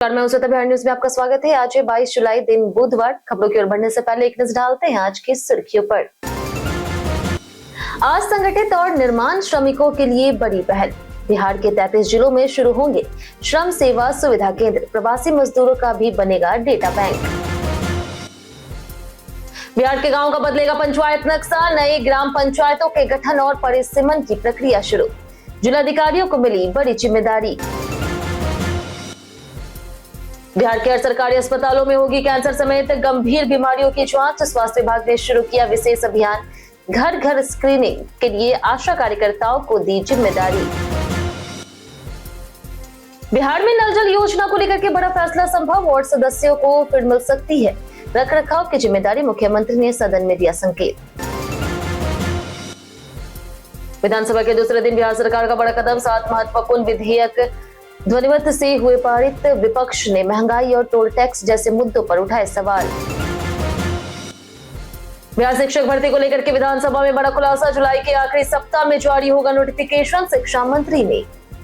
मैं उसे बिहार न्यूज में आपका स्वागत है। आज है 22 जुलाई, दिन बुधवार। खबरों की ओर बढ़ने से पहले एक नजर डालते हैं आज की सुर्खियों पर। आज संगठित और निर्माण श्रमिकों के लिए बड़ी पहल। बिहार के 33 जिलों में शुरू होंगे श्रम सेवा सुविधा केंद्र। प्रवासी मजदूरों का भी बनेगा डेटा बैंक। बिहार के गांव का बदलेगा पंचायत नक्शा। नए ग्राम पंचायतों के गठन और परिसीमन की प्रक्रिया शुरू। जिलाधिकारियों को मिली बड़ी जिम्मेदारी। बिहार के हर सरकारी अस्पतालों में होगी कैंसर समेत गंभीर बीमारियों की जांच। स्वास्थ्य विभाग ने शुरू किया विशेष अभियान। घर घर स्क्रीनिंग के लिए आशा कार्यकर्ताओं को दी जिम्मेदारी। बिहार में नल जल योजना को लेकर के बड़ा फैसला संभव। वार्ड सदस्यों को फिर मिल सकती है रख रखाव की जिम्मेदारी। मुख्यमंत्री ने सदन में दिया संकेत। विधानसभा के दूसरे दिन बिहार सरकार का बड़ा कदम। 7 महत्वपूर्ण विधेयक ध्वनिमत से हुए पारित। विपक्ष ने महंगाई और टोल टैक्स जैसे मुद्दों पर उठाए सवाल। बिहार शिक्षक भर्ती को लेकर के विधानसभा में बड़ा खुलासा। जुलाई के आखिरी सप्ताह में जारी होगा नोटिफिकेशन। शिक्षा मंत्री ने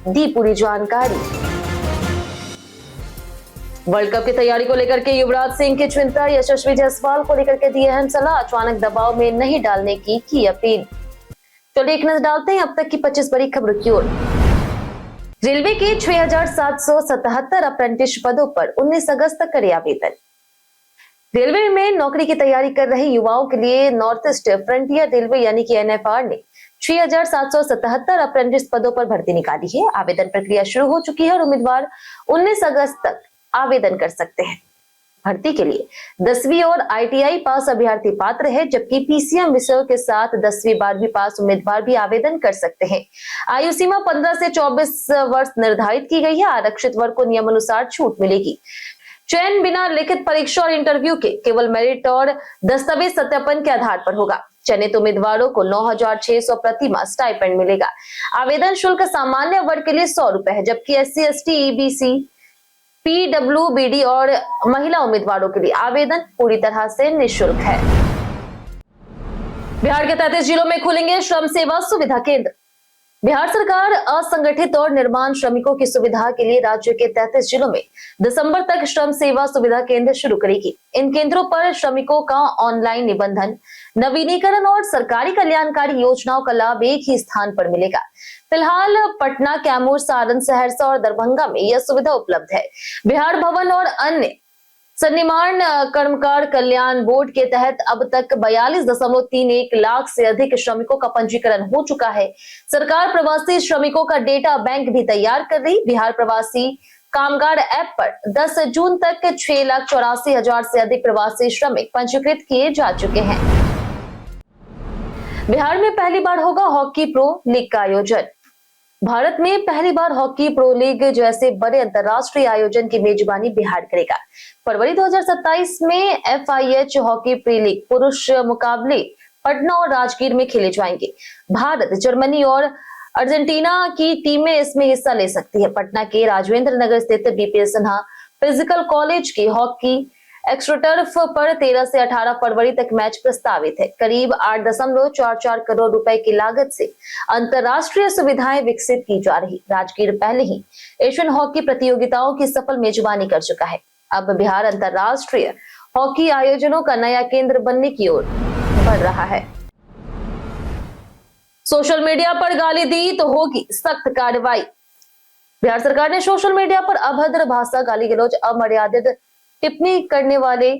दी पूरी जानकारी। वर्ल्ड कप की तैयारी को लेकर के युवराज सिंह की चिंता। यशस्वी जायसवाल को लेकर के दी अहम सलाह। अचानक दबाव में नहीं डालने की अपील। चलिए एक नजर डालते हैं अब तक की 25 बड़ी खबरों की ओर। रेलवे के 6,777 अप्रेंटिस पदों पर 19 अगस्त तक करे आवेदन। रेलवे में नौकरी की तैयारी कर रहे युवाओं के लिए नॉर्थ ईस्ट फ्रंटियर रेलवे यानी कि एनएफआर ने 6,777 अप्रेंटिस पदों पर भर्ती निकाली है। आवेदन प्रक्रिया शुरू हो चुकी है और उम्मीदवार 19 अगस्त तक आवेदन कर सकते हैं। भर्ती के लिए 10वीं और आईटीआई पास अभ्यर्थी पात्र है, जबकि पीसीएम विषयों के साथ 10वीं 12वीं पास उम्मीदवार भी आवेदन कर सकते हैं। आयु सीमा 15 से 24 वर्ष निर्धारित की गई है। आरक्षित वर्ग को नियमानुसार छूट मिलेगी। चयन बिना लिखित परीक्षा और इंटरव्यू के केवल मेरिट और दस्तावेज सत्यापन के आधार पर होगा। चयनित उम्मीदवारों को 9,600 प्रति माह स्टाइपेंड मिलेगा। आवेदन शुल्क सामान्य वर्ग के लिए 100 रुपए है, जबकि एससी, एसटी, ईबीसी, पीडब्ल्यूबीडी और महिला उम्मीदवारों के लिए आवेदन पूरी तरह से निःशुल्क है। बिहार के 33 जिलों में खुलेंगे श्रम सेवा सुविधा केंद्र। बिहार सरकार असंगठित और निर्माण श्रमिकों की सुविधा के लिए राज्य के 33 जिलों में दिसंबर तक श्रम सेवा सुविधा केंद्र शुरू करेगी। इन केंद्रों पर श्रमिकों का ऑनलाइन निबंधन, नवीनीकरण और सरकारी कल्याणकारी योजनाओं का लाभ एक ही स्थान पर मिलेगा। फिलहाल पटना, कैमूर, सारण, सहरसा और दरभंगा में यह सुविधा उपलब्ध है। बिहार भवन और अन्य सन्निर्माण कर्मकार कल्याण बोर्ड के तहत अब तक 42.31 लाख से अधिक श्रमिकों का पंजीकरण हो चुका है। सरकार प्रवासी श्रमिकों का डेटा बैंक भी तैयार कर रही। बिहार प्रवासी कामगार ऐप पर 10 जून तक 6,84,000 से अधिक प्रवासी श्रमिक पंजीकृत किए जा चुके हैं। बिहार में पहली बार होगा हॉकी प्रो लीग का आयोजन। भारत में पहली बार हॉकी प्रो लीग जैसे बड़े अंतरराष्ट्रीय आयोजन की मेजबानी बिहार करेगा। फरवरी 2027 में FIH हॉकी प्री लीग पुरुष मुकाबले पटना और राजगीर में खेले जाएंगे। भारत, जर्मनी और अर्जेंटीना की टीमें इसमें हिस्सा ले सकती है। पटना के राजेंद्र नगर स्थित बीपीएस सिन्हा फिजिकल कॉलेज के हॉकी एक्स्ट्रोटर्फ पर 13 से 18 फरवरी तक मैच प्रस्तावित है। करीब 8.44 करोड़ रुपए की लागत से अंतरराष्ट्रीय सुविधाएं विकसित की जा रही। राजगीर पहले ही एशियन हॉकी प्रतियोगिताओं की सफल मेजबानी कर चुका है। अब बिहार अंतरराष्ट्रीय हॉकी आयोजनों का नया केंद्र बनने की ओर बढ़ रहा है। सोशल मीडिया पर गाली दी तो होगी सख्त कार्रवाई। बिहार सरकार ने सोशल मीडिया पर अभद्र भाषा, गाली गलौज, अमर्यादित टिप्पणी करने वाले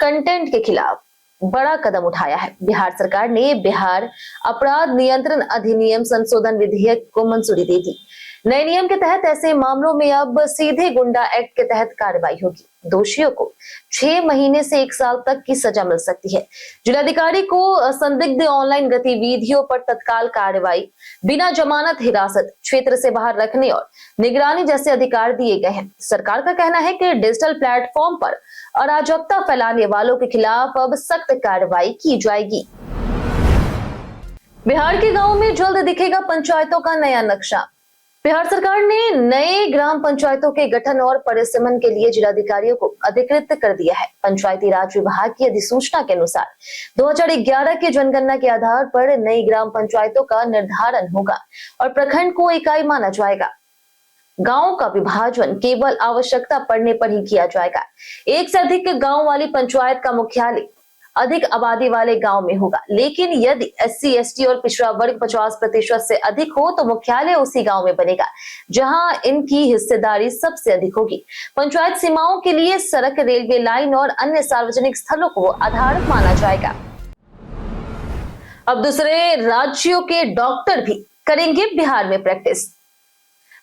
कंटेंट के खिलाफ बड़ा कदम उठाया है। बिहार सरकार ने बिहार अपराध नियंत्रण अधिनियम संशोधन विधेयक को मंजूरी दे दी। नए नियम के तहत ऐसे मामलों में अब सीधे गुंडा एक्ट के तहत कार्रवाई होगी। दोषियों को 6 महीने से 1 साल तक की सजा मिल सकती है। जिलाधिकारी को संदिग्ध ऑनलाइन गतिविधियों पर तत्काल कार्रवाई, बिना जमानत हिरासत, क्षेत्र से बाहर रखने और निगरानी जैसे अधिकार दिए गए हैं। सरकार का कहना है कि डिजिटल प्लेटफॉर्म पर अराजकता फैलाने वालों के खिलाफ अब सख्त कार्रवाई की जाएगी। बिहार के गांवों में जल्द दिखेगा पंचायतों का नया नक्शा। बिहार सरकार ने नए ग्राम पंचायतों के गठन और परिसीमन के लिए जिलाधिकारियों को अधिकृत कर दिया है। पंचायती राज विभाग की अधिसूचना के अनुसार 2011 की जनगणना के आधार पर नई ग्राम पंचायतों का निर्धारण होगा और प्रखंड को इकाई माना जाएगा। गांव का विभाजन केवल आवश्यकता पड़ने पर ही किया जाएगा। एक से अधिक गांव वाली पंचायत का मुख्यालय अधिक आबादी वाले गांव में होगा, लेकिन यदि SC, ST और पिछड़ा वर्ग 50% से अधिक हो तो मुख्यालय उसी गांव में बनेगा जहां इनकी हिस्सेदारी सबसे अधिक होगी। पंचायत सीमाओं के लिए सड़क, रेलवे लाइन और अन्य सार्वजनिक स्थलों को आधार माना जाएगा। अब दूसरे राज्यों के डॉक्टर भी करेंगे बिहार में प्रैक्टिस।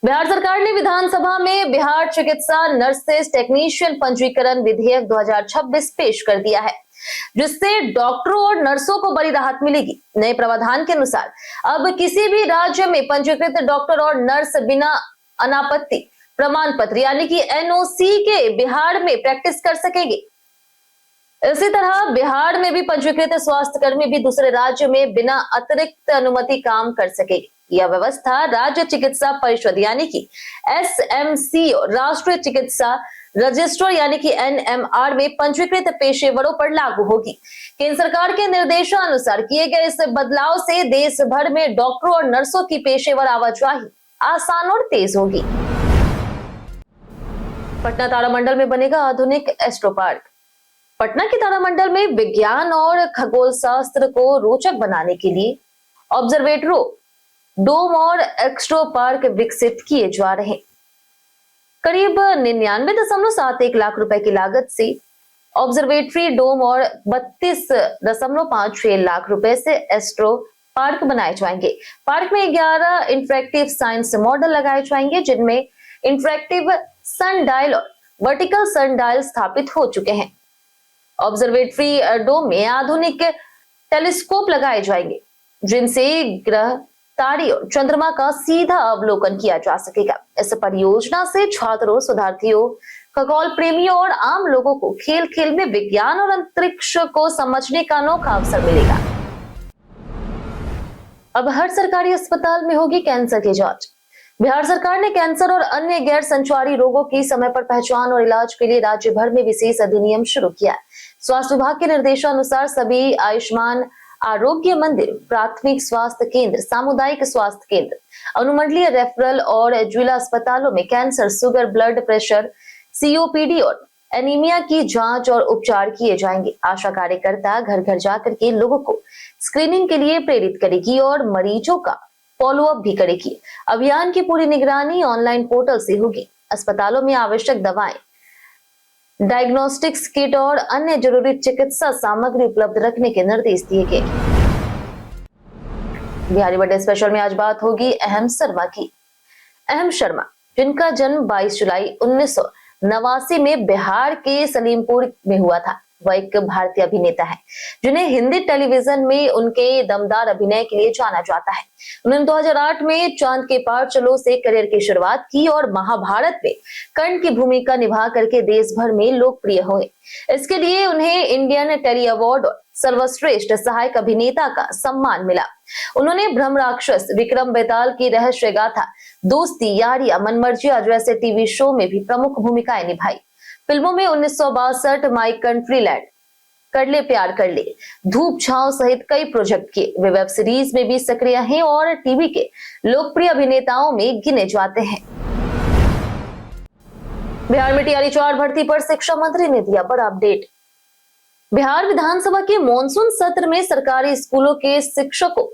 बिहार सरकार ने विधानसभा में बिहार चिकित्सा नर्सेस टेक्नीशियन पंजीकरण विधेयक 2026 पेश कर दिया है, जिससे डॉक्टरों और नर्सों को बड़ी राहत मिलेगी। नए प्रावधान के अनुसार अब किसी भी राज्य में पंजीकृत डॉक्टर और नर्स बिना अनापत्ति प्रमाण पत्र यानी कि NOC के बिहार में प्रैक्टिस कर सकेंगे। इसी तरह बिहार में भी पंजीकृत स्वास्थ्य कर्मी भी दूसरे राज्य में बिना अतिरिक्त अनुमति काम कर सकेगी। यह व्यवस्था राज्य चिकित्सा परिषद यानी कि SMC और राष्ट्रीय चिकित्सा रजिस्टर यानी कि NMR में पंजीकृत पेशेवरों पर लागू होगी। केंद्र सरकार के निर्देशानुसार किए गए इस बदलाव से देश भर में डॉक्टरों और नर्सों की पेशेवर आवाजाही आसान और तेज होगी। पटना तारामंडल में बनेगा आधुनिक एस्ट्रो पार्क। पटना के तारामंडल में विज्ञान और खगोल शास्त्र को रोचक बनाने के लिए ऑब्जर्वेटरों, डोम और एक्स्ट्रो पार्क विकसित किए जा रहे हैं। करीब 99.71 लाख रुपए की लागत से ऑब्जर्वेटरी, डोम और 32.56 लाख रुपए से एस्ट्रो पार्क बनाए जाएंगे। पार्क में 11 इंटरैक्टिव साइंस मॉडल लगाए जाएंगे, जिनमें इंटरैक्टिव सन डायल और वर्टिकल सन डायल स्थापित हो चुके हैं। ऑब्जर्वेटरी डोम में आधुनिक टेलीस्कोप लगाए जाएंगे, जिनसे ग्रह, तारे और चंद्रमा का सीधा अवलोकन किया जा सकेगा। इस परियोजना से छात्रों, शोधार्थियों, खगोल प्रेमियों और आम लोगों को खेल खेल में विज्ञान और अंतरिक्ष को समझने का अनोखा अवसर मिलेगा। अब हर सरकारी अस्पताल में होगी कैंसर की जांच। बिहार सरकार ने कैंसर और अन्य गैर संचारी रोगों की समय पर पहचान और इलाज के लिए राज्य भर में विशेष अधिनियम शुरू किया। स्वास्थ्य विभाग के निर्देशानुसार सभी आयुष्मान आरोग्य मंदिर, प्राथमिक स्वास्थ्य केंद्र, सामुदायिक स्वास्थ्य केंद्र, अनुमंडलीय रेफरल और जिला अस्पतालों में cancer, sugar, blood pressure, COPD और एनीमिया की जांच और उपचार किए जाएंगे। आशा कार्यकर्ता घर घर जाकर के लोगों को स्क्रीनिंग के लिए प्रेरित करेगी और मरीजों का फॉलोअप भी करेगी। अभियान की पूरी निगरानी ऑनलाइन पोर्टल से होगी। अस्पतालों में आवश्यक दवाएं, डायग्नोस्टिक्स किट और अन्य जरूरी चिकित्सा सामग्री उपलब्ध रखने के निर्देश दिए गए। बिहारी बर्थडे स्पेशल में आज बात होगी अहम शर्मा की। अहम शर्मा, जिनका जन्म 22 जुलाई 1989 में बिहार के सलीमपुर में हुआ था, वह एक भारतीय अभिनेता है जिन्हें हिंदी टेलीविजन में उनके दमदार अभिनय के लिए जाना जाता है। उन्होंने 2008 में चांद के पार चलो से करियर की शुरुआत की और महाभारत में कर्ण की भूमिका निभा करके देश भर में लोकप्रिय हुए। इसके लिए उन्हें इंडियन टेली अवार्ड और सर्वश्रेष्ठ सहायक अभिनेता का सम्मान मिला। उन्होंने ब्रह्म राक्षस, विक्रम बेताल की रहस्य गाथा, दोस्ती यारियां, मनमर्जिया जैसे टीवी शो में भी प्रमुख भूमिकाएं निभाई। फिल्मों में 1962 माई कंट्री लैंड, कर ले प्यार कर ले, धूप छांव सहित कई प्रोजेक्ट किए। वे वेब सीरीज में भी सक्रिय हैं और टीवी के लोकप्रिय अभिनेताओं में गिने जाते हैं। बिहार में TRE 4 भर्ती पर शिक्षा मंत्री ने दिया बड़ा अपडेट। बिहार विधानसभा के मॉनसून सत्र में सरकारी स्कूलों के शिक्षकों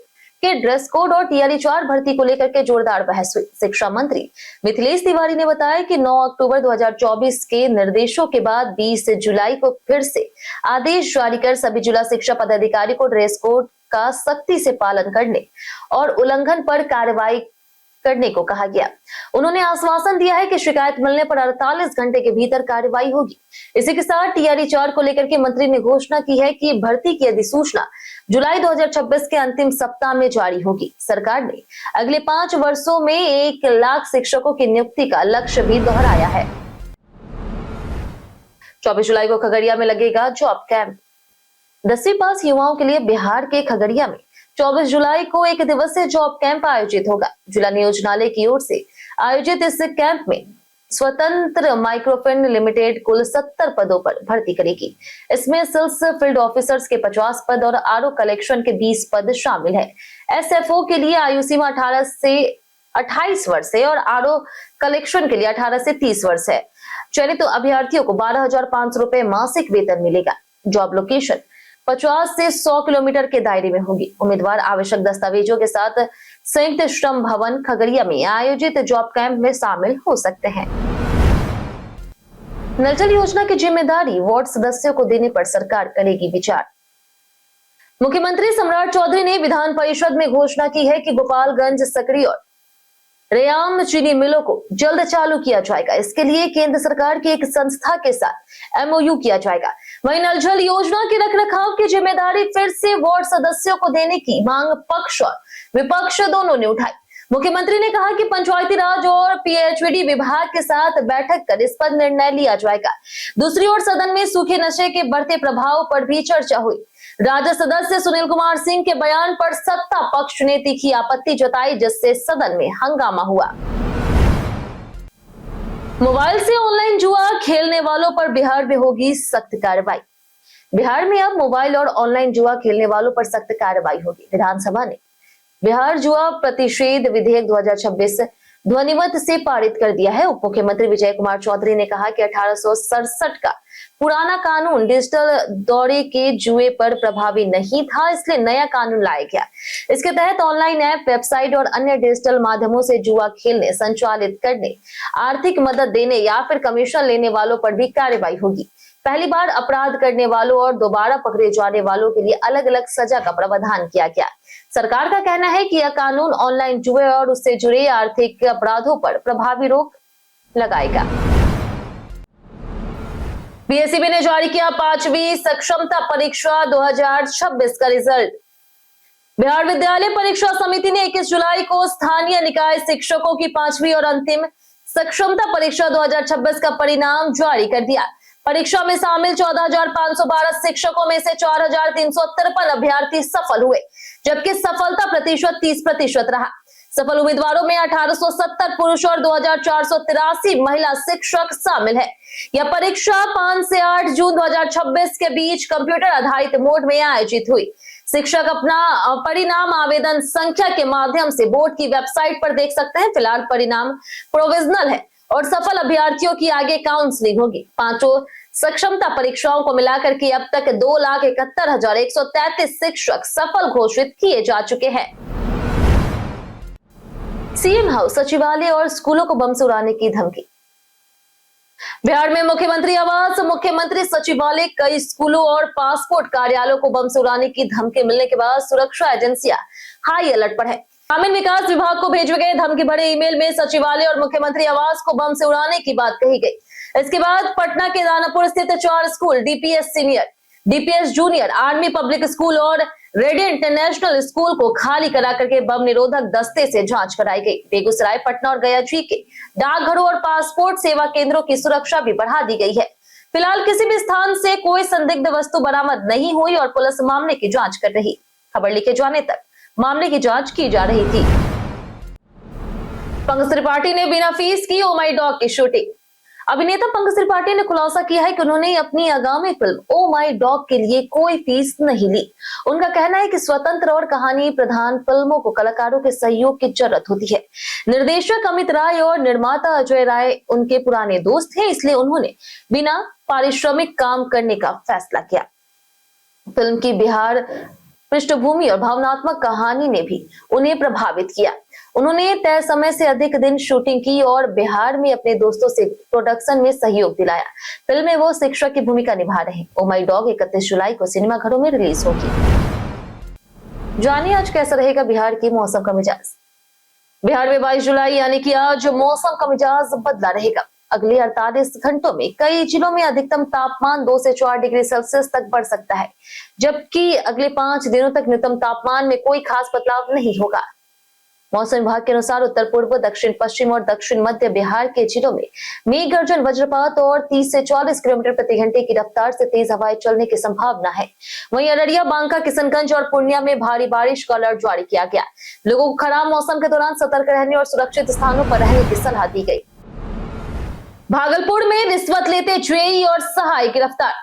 के ड्रेस कोड और TRE 4 भर्ती को लेकर के जोरदार बहस हुई। शिक्षा मंत्री मिथिलेश तिवारी ने बताया कि 9 अक्टूबर 2024 के निर्देशों के बाद 20 जुलाई को फिर से आदेश जारी कर सभी जिला शिक्षा पदाधिकारी को ड्रेस कोड का सख्ती से पालन करने और उल्लंघन पर कार्रवाई करने को कहा गया। उन्होंने आश्वासन दिया है कि शिकायत मिलने पर 48 घंटे के भीतर कार्रवाई होगी। इसी के साथ TRE 4 को लेकर के मंत्री ने घोषणा की है कि भर्ती की अधिसूचना जुलाई 2026 के अंतिम सप्ताह में जारी होगी। सरकार ने अगले 5 वर्षों में 1 लाख शिक्षकों की नियुक्ति का लक्ष्य भी दोहराया है। 24 जुलाई को खगड़िया में लगेगा जॉब कैंप। 10वीं पास युवाओं के लिए बिहार के खगड़िया में 24 जुलाई को एक दिवसीय जॉब कैंप आयोजित होगा। जिला नियोजनालय की ओर से आयोजित इस कैंप में स्वतंत्र माइक्रोफिन लिमिटेड कुल 70 पदों पर भर्ती करेगी। इसमें सेल्स फील्ड ऑफिसर्स के 50 पद और RO कलेक्शन के 20 पद शामिल है। SFO के लिए आयु सीमा 18 से 28 वर्ष है और आरओ कलेक्शन के लिए 18 से 30 वर्ष है। चयनित अभ्यर्थियों को 12,500 रुपए मासिक वेतन मिलेगा। जॉब लोकेशन 50 से 100 किलोमीटर के दायरे में होगी। उम्मीदवार आवश्यक दस्तावेजों के साथ संयुक्त श्रम भवन खगड़िया में आयोजित जॉब कैंप में शामिल हो सकते हैं। नल जल योजना की जिम्मेदारी वार्ड सदस्यों को देने पर सरकार करेगी विचार। मुख्यमंत्री सम्राट चौधरी ने विधान परिषद में घोषणा की है कि गोपालगंज, सकरी और रेयाम चीनी मिलों को जल्द चालू किया जाएगा। इसके लिए केंद्र सरकार की एक संस्था के साथ एमओयू किया जाएगा। वहीं नल जल योजना के रखरखाव की जिम्मेदारी फिर से वार्ड सदस्यों को देने की मांग पक्ष और विपक्ष दोनों ने उठाई। मुख्यमंत्री ने कहा कि पंचायती राज और पीएचईडी विभाग के साथ बैठक कर इस पर निर्णय लिया जाएगा। दूसरी ओर सदन में सूखे नशे के बढ़ते प्रभाव पर भी चर्चा हुई। राजद सदस्य सुनील कुमार सिंह के बयान पर सत्ता पक्ष ने तीखी आपत्ति जताई, जिससे सदन में हंगामा हुआ। मोबाइल से ऑनलाइन जुआ खेलने वालों पर बिहार में होगी सख्त कार्रवाई। बिहार में अब मोबाइल और ऑनलाइन जुआ खेलने वालों पर सख्त कार्रवाई होगी। विधानसभा ने बिहार जुआ प्रतिषेध विधेयक 2026 ध्वनिमत से पारित कर दिया है। उप मुख्यमंत्री विजय कुमार चौधरी ने कहा कि 1867 का पुराना कानून डिजिटल दौरे के जुए पर प्रभावी नहीं था, इसलिए नया कानून लाया गया। इसके तहत ऑनलाइन ऐप, वेबसाइट और अन्य डिजिटल माध्यमों से जुआ खेलने, संचालित करने, आर्थिक मदद देने या फिर कमीशन लेने वालों पर भी कार्रवाई होगी। पहली बार अपराध करने वालों और दोबारा पकड़े जाने वालों के लिए अलग अलग सजा का प्रावधान किया गया। सरकार का कहना है कि यह कानून ऑनलाइन जुए और उससे जुड़े आर्थिक अपराधों पर प्रभावी रोक लगाएगा। पीएससीबी ने जारी किया 5वीं सक्षमता परीक्षा 2026 का रिजल्ट। बिहार विद्यालय परीक्षा समिति ने 21 जुलाई को स्थानीय निकाय शिक्षकों की 5वीं और अंतिम सक्षमता परीक्षा 2026 का परिणाम जारी कर दिया। परीक्षा में शामिल 14,512 शिक्षकों में से 4,353 अभ्यर्थी सफल हुए, जबकि सफलता प्रतिशत 30% रहा। सफल उम्मीदवारों में 1870 पुरुष और 2,483 महिला शिक्षक शामिल है। यह परीक्षा 5 से 8 जून 2026 के बीच कंप्यूटर आधारित मोड में आयोजित हुई। शिक्षक अपना परिणाम आवेदन संख्या के माध्यम से बोर्ड की वेबसाइट पर देख सकते हैं। फिलहाल परिणाम प्रोविजनल है और सफल अभ्यर्थियों की आगे काउंसलिंग होगी। पांचों सक्षमता परीक्षाओं को मिलाकर के अब तक 2,71,133 शिक्षक सफल घोषित किए जा चुके हैं। सीएम हाउस, सचिवालय और स्कूलों को बम से उड़ाने की धमकी। बिहार में मुख्यमंत्री आवास, मुख्यमंत्री सचिवालय, कई स्कूलों और पासपोर्ट कार्यालयों को बम से उड़ाने की धमकी मिलने के बाद सुरक्षा एजेंसियां हाई अलर्ट पर है। ग्रामीण विकास विभाग को भेजे गए धमकी भरे ईमेल में सचिवालय और मुख्यमंत्री आवास को बम से उड़ाने की बात कही गई। इसके बाद पटना के दानापुर स्थित 4 school, DPS senior, DPS junior, army public school और रेडियंट इंटरनेशनल स्कूल को खाली करा करके बम निरोधक दस्ते से जांच कराई गई। बेगूसराय, पटना और गया जी के डाकघरों और पासपोर्ट सेवा केंद्रों की सुरक्षा भी बढ़ा दी गई है। फिलहाल किसी भी स्थान से कोई संदिग्ध वस्तु बरामद नहीं हुई और पुलिस मामले की जांच कर रही। खबर लिखे जाने तक मामले की जांच की जा रही थी। पंकज त्रिपाठी ने बिना फीस की ओ माई डॉग की शूटिंग। अभिनेता पंकज त्रिपाठी ने खुलासा किया है कि उन्होंने अपनी आगामी फिल्म ओ माई डॉग के लिए कोई फीस नहीं ली। उनका कहना है कि स्वतंत्र और कहानी प्रधान फिल्मों को कलाकारों के सहयोग की जरूरत होती है। निर्देशक अमित राय और निर्माता अजय राय उनके पुराने दोस्त हैं, इसलिए उन्होंने बिना पारिश्रमिक काम करने का फैसला किया। फिल्म की बिहार पृष्ठभूमि और भावनात्मक कहानी ने भी उन्हें प्रभावित किया। उन्होंने तय समय से अधिक दिन शूटिंग की और बिहार में अपने दोस्तों से प्रोडक्शन में सहयोग दिलाया। फिल्म में वो शिक्षक की भूमिका निभा रहे। ओ माई डॉग 31 जुलाई को सिनेमाघरों में रिलीज होगी। जानिए आज कैसा रहेगा बिहार की मौसम का मिजाज। बिहार में 22 जुलाई यानी कि आज मौसम का मिजाज बदला रहेगा। अगले 48 घंटों में कई जिलों में अधिकतम तापमान 2 से 4 डिग्री सेल्सियस तक बढ़ सकता है, जबकि अगले 5 दिनों तक न्यूनतम तापमान में कोई खास बदलाव नहीं होगा। मौसम विभाग के अनुसार उत्तर पूर्व, दक्षिण पश्चिम और दक्षिण मध्य बिहार के जिलों में मेघ गर्जन, वज्रपात और 30 से 40 किलोमीटर प्रति घंटे की रफ्तार से तेज हवाएं चलने की संभावना है। वहीं अररिया, बांका, किशनगंज और पूर्णिया में भारी बारिश का अलर्ट जारी किया गया। लोगों को खराब मौसम के दौरान सतर्क रहने और सुरक्षित स्थानों पर रहने की सलाह दी गई। भागलपुर में रिश्वत लेते जेई और सहायक गिरफ्तार।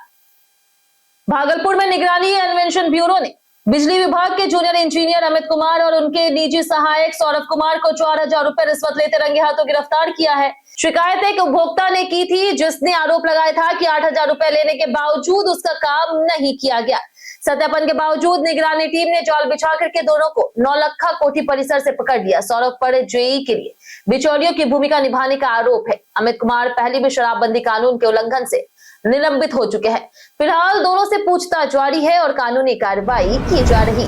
भागलपुर में निगरानी अन्वेषण ब्यूरो ने बिजली विभाग के जूनियर इंजीनियर अमित कुमार और उनके निजी सहायक सौरभ कुमार को 4,000 रुपए रिश्वत लेते रंगे हाथों गिरफ्तार किया है। शिकायत एक उपभोक्ता ने की थी, जिसने आरोप लगाया था कि 8,000 रुपए लेने के बावजूद उसका काम नहीं किया गया। सत्यापन के बावजूद निगरानी टीम ने जाल बिछा करके दोनों को नौलखा कोठी परिसर से पकड़ लिया। सौरभ पर जेई के लिए बिचौलियों की भूमिका निभाने का आरोप है। अमित कुमार पहले भी शराबबंदी कानून के उल्लंघन से निलंबित हो चुके हैं। फिलहाल दोनों से पूछताछ जारी है और कानूनी कार्रवाई की जा रही।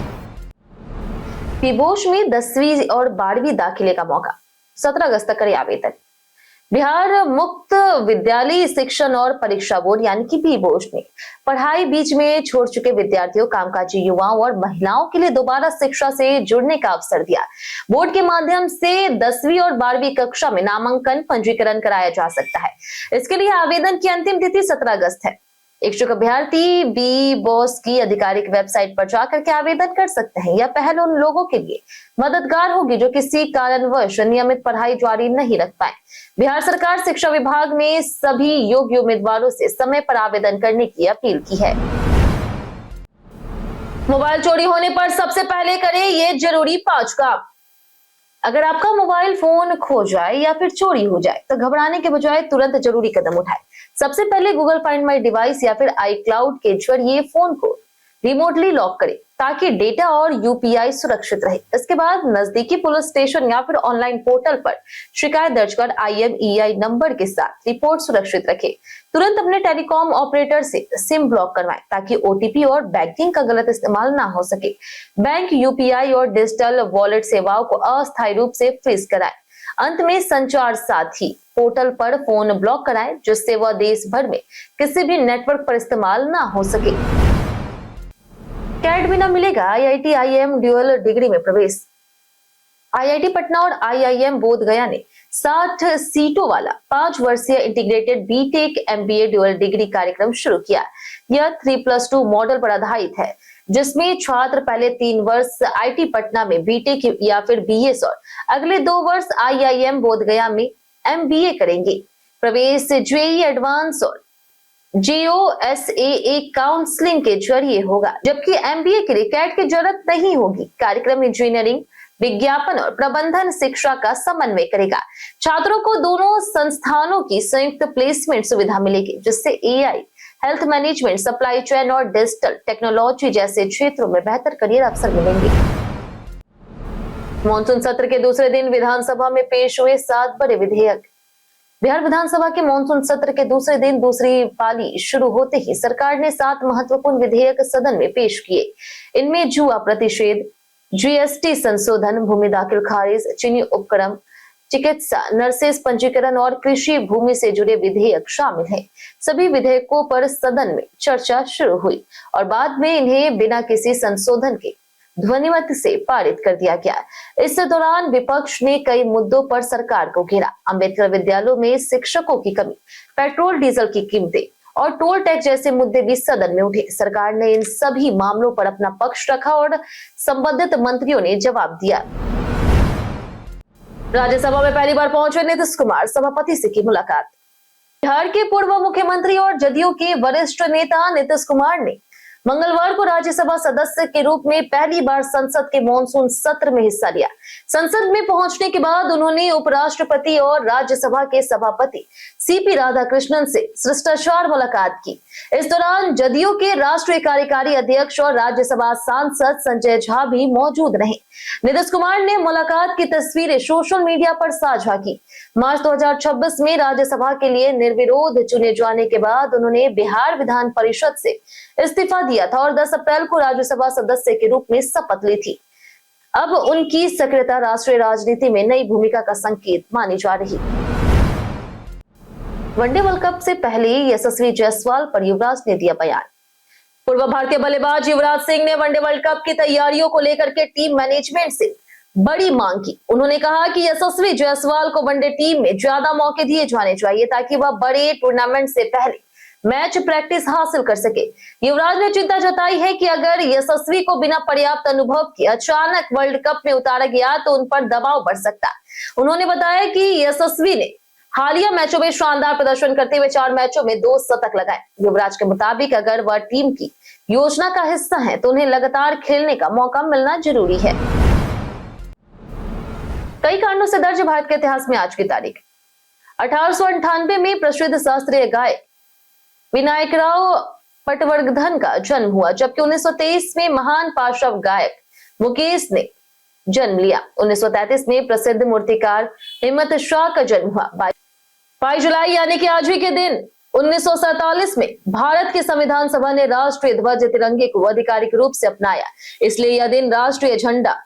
पीबोश में 10वीं और 12वीं दाखिले का मौका, 17 अगस्त तक करे आवेदन। बिहार मुक्त विद्यालय शिक्षण और परीक्षा बोर्ड यानी कि पीबोश ने पढ़ाई बीच में छोड़ चुके विद्यार्थियों, कामकाजी युवाओं और महिलाओं के लिए दोबारा शिक्षा से जुड़ने का अवसर दिया। बोर्ड के माध्यम से 10वीं और 12वीं कक्षा में नामांकन पंजीकरण कराया जा सकता है। इसके लिए आवेदन की अंतिम तिथि 17 अगस्त है। इच्छुक अभ्यर्थी बी बॉस की आधिकारिक वेबसाइट पर जाकर के आवेदन कर सकते हैं। यह पहल उन लोगों के लिए मददगार होगी जो किसी कारणवश नियमित पढ़ाई जारी नहीं रख पाए। बिहार सरकार शिक्षा विभाग ने सभी योग्य उम्मीदवारों से समय पर आवेदन करने की अपील की है। मोबाइल चोरी होने पर सबसे पहले करें ये जरूरी 5 काम। अगर आपका मोबाइल फोन खो जाए या फिर चोरी हो जाए तो घबराने के बजाय तुरंत जरूरी कदम उठाएं। सबसे पहले गूगल फाइंड माई डिवाइस या फिर iCloud के जरिए फोन को रिमोटली लॉक करें ताकि डेटा और यूपीआई सुरक्षित रहे। इसके बाद नजदीकी पुलिस स्टेशन या फिर ऑनलाइन पोर्टल पर शिकायत दर्ज कर IMEI नंबर के साथ रिपोर्ट सुरक्षित रखें। तुरंत अपने टेलीकॉम ऑपरेटर से सिम ब्लॉक करवाएं ताकि OTP और बैंकिंग का गलत इस्तेमाल ना हो सके। बैंक, UPI और डिजिटल वॉलेट सेवाओं को अस्थायी रूप से फ्रीज कराएं। अंत में संचार साथी पोर्टल पर फोन ब्लॉक कराएं जिससे वह देश भर में किसी भी नेटवर्क पर इस्तेमाल ना हो सके। कैट बिना मिलेगा IIT IIM ड्यूअल डिग्री में प्रवेश। IIT पटना और IIM बोध गया ने 60 सीटों वाला 5 वर्षीय integrated BTech MBA dual degree कार्यक्रम शुरू किया। यह 3+2 मॉडल पर आधारित है, जिसमें छात्र पहले 3 वर्ष IIT पटना में BTech या फिर BS और अगले 2 वर्ष IIM बोध गया में MBA करेंगे। प्रवेश JEE एडवांस और JOSAA काउंसलिंग के जरिए होगा, जबकि MBA के लिए कैट की जरूरत नहीं होगी। कार्यक्रम इंजीनियरिंग, विज्ञापन और प्रबंधन शिक्षा का समन्वय करेगा। छात्रों को दोनों संस्थानों की संयुक्त प्लेसमेंट सुविधा मिलेगी, जिससे AI, health management, supply chain और डिजिटल टेक्नोलॉजी जैसे क्षेत्रों में बेहतर करियर अवसर मिलेंगे। मॉनसून सत्र के दूसरे दिन विधानसभा में पेश हुए 7 बड़े विधेयक। बिहार विधानसभा के मॉनसून सत्र के दूसरे दिन दूसरी पाली शुरू होते ही सरकार ने 7 महत्वपूर्ण विधेयक सदन में पेश किए। इनमें जुआ प्रतिषेध, GST संशोधन, भूमि दाखिल खारिज, चीनी उपक्रम, चिकित्सा, नर्सेस पंजीकरण और कृषि भूमि से जुड़े विधेयक शामिल हैं। सभी विधेयकों पर सदन में चर्चा शुरू हुई और बाद में इन्हें बिना किसी संशोधन के ध्वनिमत से पारित कर दिया गया। इस दौरान विपक्ष ने कई मुद्दों पर सरकार को घेरा। अंबेडकर विद्यालयों में शिक्षकों की कमी, पेट्रोल डीजल की कीमतें और टोल टैक्स जैसे मुद्दे भी सदन में उठे। सरकार ने इन सभी मामलों पर अपना पक्ष रखा और संबंधित मंत्रियों ने जवाब दिया। राज्यसभा में पहली बार पहुंचे नीतीश कुमार, सभापति से की मुलाकात। बिहार के पूर्व मुख्यमंत्री और जदयू के वरिष्ठ नेता नीतीश कुमार ने मंगलवार को राज्यसभा सदस्य के रूप में पहली बार संसद के मॉनसून सत्र में हिस्सा लिया। संसद में पहुंचने के बाद उन्होंने उपराष्ट्रपति और राज्यसभा के सभापति CP राधाकृष्णन से शिष्टाचार मुलाकात की। इस दौरान जदयू के राष्ट्रीय कार्यकारी अध्यक्ष और राज्यसभा सांसद संजय झा भी मौजूद रहे। नीतीश कुमार ने मुलाकात की तस्वीरें सोशल मीडिया पर साझा की। मार्च 2026 में राज्यसभा के लिए निर्विरोध चुने जाने के बाद उन्होंने बिहार विधान परिषद से इस्तीफा दिया था और 10 अप्रैल को राज्यसभा सदस्य के रूप में शपथ ली थी। अब उनकी सक्रियता राष्ट्रीय राजनीति में नई भूमिका का संकेत मानी जा रही। वनडे वर्ल्ड कप से पहले यशस्वी जायसवाल पर युवराज ने दिया बयान। पूर्व भारतीय बल्लेबाज युवराज सिंह ने वनडे वर्ल्ड कप की तैयारियों को लेकर के टीम मैनेजमेंट से बड़ी मांग की। उन्होंने कहा कि यशस्वी जायसवाल को वनडे टीम में ज्यादा मौके दिए जाने चाहिए ताकि वह बड़े टूर्नामेंट से पहले मैच प्रैक्टिस हासिल कर सके। युवराज ने चिंता जताई है कि अगर यशस्वी को बिना पर्याप्त अनुभव के अचानक वर्ल्ड कप में उतारा गया तो उन पर दबाव बढ़ सकता। उन्होंने बताया कि यशस्वी ने हालिया मैचों में शानदार प्रदर्शन करते हुए 4 मैचों में 2 शतक लगाए। युवराज के मुताबिक अगर वह टीम की योजना का हिस्सा है तो उन्हें लगातार खेलने का मौका मिलना जरूरी है। कई कारणों से दर्ज भारत के इतिहास में आज की तारीख 1898 में प्रसिद्ध शास्त्रीय गायक विनायकराव पटवर्धन का जन्म हुआ, जबकि 1923 में महान पार्श्व गायक मुकेश ने जन्म लिया। 1933 में प्रसिद्ध मूर्तिकार हिम्मत शाह का जन्म हुआ। 22 जुलाई यानी कि आज ही के दिन 1947 में भारत की संविधान सभा ने राष्ट्रीय ध्वज तिरंगे को आधिकारिक रूप से अपनाया, इसलिए यह दिन राष्ट्रीय झंडा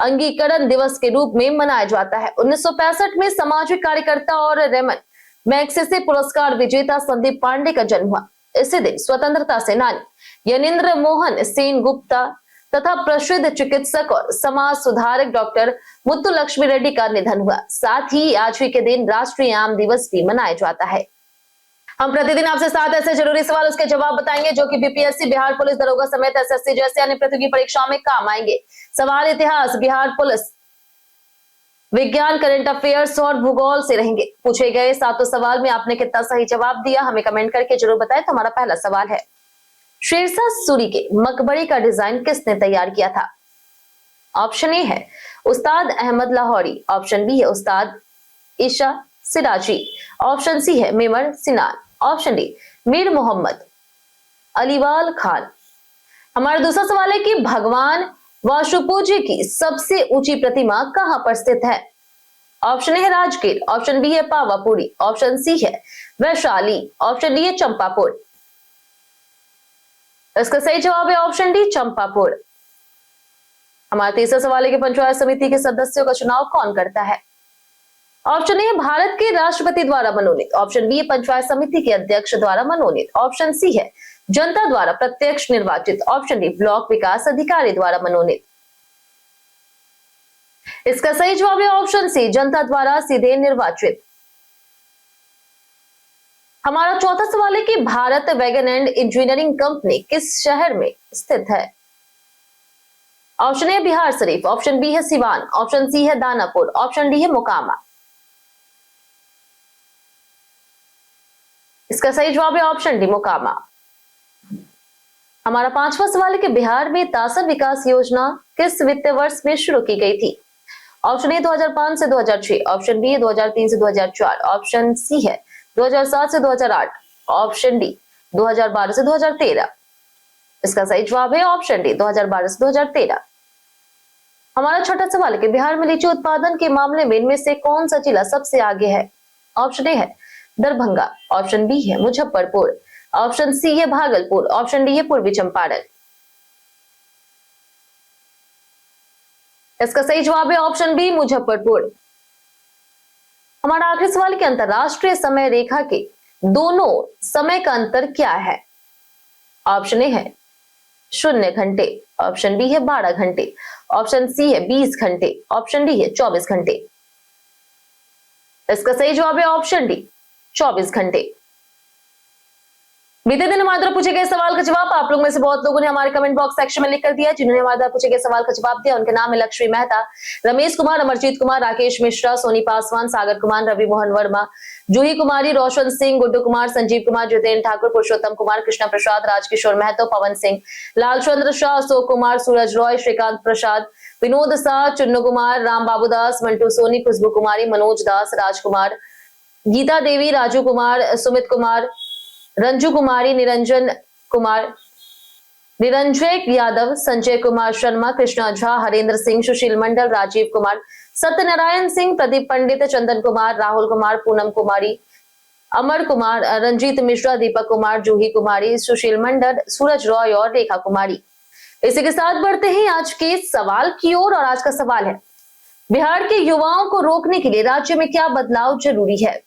अंगीकरण दिवस के रूप में मनाया जाता है। 1965 में सामाजिक कार्यकर्ता और रेमन मैग्सेसे पुरस्कार विजेता संदीप पांडे का जन्म हुआ। इसी दिन स्वतंत्रता सेनानी यनेंद्र मोहन सेन गुप्ता तथा प्रसिद्ध चिकित्सक और समाज सुधारक डॉक्टर मुत्तुलक्ष्मी रेड्डी का निधन हुआ। साथ ही आज ही के दिन राष्ट्रीय आम दिवस भी मनाया जाता है। हम प्रतिदिन आपसे 7 ऐसे जरूरी सवाल उसके जवाब बताएंगे जो कि बीपीएससी, बिहार पुलिस दरोगा समेत एसएससी जैसे अन्य प्रतियोगी परीक्षाओं में काम आएंगे। सवाल इतिहास, बिहार पुलिस, विज्ञान, करंट अफेयर्स और भूगोल से रहेंगे। पूछे गए 7 सवाल में आपने कितना सही जवाब दिया हमें कमेंट करके जरूर बताएं। तो हमारा पहला सवाल है, शेरशाह सूरी के मकबरे का डिजाइन किसने तैयार किया था? ऑप्शन ए है उस्ताद अहमद लाहौरी, ऑप्शन बी है उस्ताद ईशा सिराजी, ऑप्शन सी है मेमर सिनान, ऑप्शन डी मीर मोहम्मद अलीवाल खान। हमारा दूसरा सवाल है कि भगवान वाशुपूज्य की सबसे ऊंची प्रतिमा कहां पर स्थित है? ऑप्शन ए है राजगीर, ऑप्शन बी है पावापुरी, ऑप्शन सी है वैशाली, ऑप्शन डी है चंपापुर। इसका सही जवाब है ऑप्शन डी चंपापुर। हमारा तीसरा सवाल है कि पंचायत समिति के सदस्यों का चुनाव कौन करता है? ऑप्शन ए भारत के राष्ट्रपति द्वारा मनोनीत, ऑप्शन बी है पंचायत समिति के अध्यक्ष द्वारा मनोनीत, ऑप्शन सी है जनता द्वारा प्रत्यक्ष निर्वाचित, ऑप्शन डी ब्लॉक विकास अधिकारी द्वारा मनोनीत। इसका सही जवाब है ऑप्शन सी जनता द्वारा सीधे निर्वाचित। हमारा चौथा सवाल है कि Bharat wagon and engineering company किस शहर में स्थित है? Option A Bihar Sharif, option B है सिवान, ऑप्शन सी है दानापुर, ऑप्शन डी है मोकामा। इसका सही जवाब है ऑप्शन डी मोकामा। हमारा पांचवा सवाल है कि बिहार में तासन विकास योजना किस वित्तीय वर्ष में शुरू की गई थी? ऑप्शन ए 2005 से 2006, ऑप्शन बी है 2003 से 2004, ऑप्शन सी है 2007 से 2008, ऑप्शन डी 2012 से 2013। इसका सही जवाब है ऑप्शन डी 2012 से 2013। हमारा छठा सवाल है कि बिहार में लीची उत्पादन के मामले में इनमें से कौन सा जिला सबसे आगे है? ऑप्शन ए है दरभंगा, ऑप्शन बी है मुजफ्फरपुर, ऑप्शन सी है भागलपुर, ऑप्शन डी है पूर्वी चंपारण। इसका सही जवाब है ऑप्शन बी मुजफ्फरपुर। हमारा आखिरी सवाल के अंतरराष्ट्रीय समय रेखा के दोनों समय का अंतर क्या है? ऑप्शन ए है 0 घंटे, ऑप्शन बी है 12 घंटे, ऑप्शन सी है 20 घंटे, ऑप्शन डी है 24 घंटे। इसका सही जवाब है ऑप्शन डी 24 घंटे। बीते दिन हमारे द्वारा पूछे गए सवाल का जवाब आप लोग में से बहुत लोगों ने हमारे कमेंट बॉक्स सेक्शन में लिख कर दिया। जिन्होंने हमारे द्वारा पूछे गए सवाल का जवाब दिया उनके नाम है लक्ष्मी मेहता, रमेश कुमार, अमरजीत कुमार, राकेश मिश्रा, सोनी पासवान, सागर कुमार, रवि मोहन वर्मा, जूही कुमारी, रोशन सिंह, गुड्डू कुमार, संजीव कुमार, जितेंद्र ठाकुर, पुरुषोत्तम कुमार, कृष्णा प्रसाद, राजकिशोर महतो, पवन सिंह, लालचंद्र शाह, अशोक कुमार, सूरज रॉय, श्रीकांत प्रसाद, विनोद शाह, चुन्नू कुमार, राम बाबू दास, मंटू सोनी, खुशबू कुमारी, मनोज दास, राजकुमार, गीता देवी, राजू कुमार, सुमित कुमार, रंजू कुमारी, निरंजन कुमार, निरंजय यादव, संजय कुमार शर्मा, कृष्णा झा, हरेंद्र सिंह, सुशील मंडल, राजीव कुमार, सत्यनारायण सिंह, प्रदीप पंडित, चंदन कुमार, राहुल कुमार, पूनम कुमारी, अमर कुमार, रंजीत मिश्रा, दीपक कुमार, जूही कुमारी, सुशील मंडल, सूरज रॉय और रेखा कुमारी। इसी के साथ बढ़ते हैं आज के सवाल की ओर और आज का सवाल है, बिहार के युवाओं को रोकने के लिए राज्य में क्या बदलाव जरूरी है?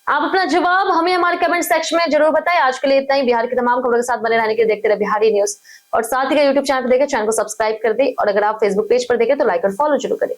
आप अपना जवाब हमें हमारे कमेंट सेक्शन में जरूर बताएं। आज के लिए इतना ही। बिहार की तमाम खबरों के साथ बने रहने के लिए देखते रहे बिहारी न्यूज और साथ ही यूट्यूब चैनल पर देखें, चैनल को सब्सक्राइब कर दे और अगर आप फेसबुक पेज पर देखें तो लाइक और फॉलो जरूर करें।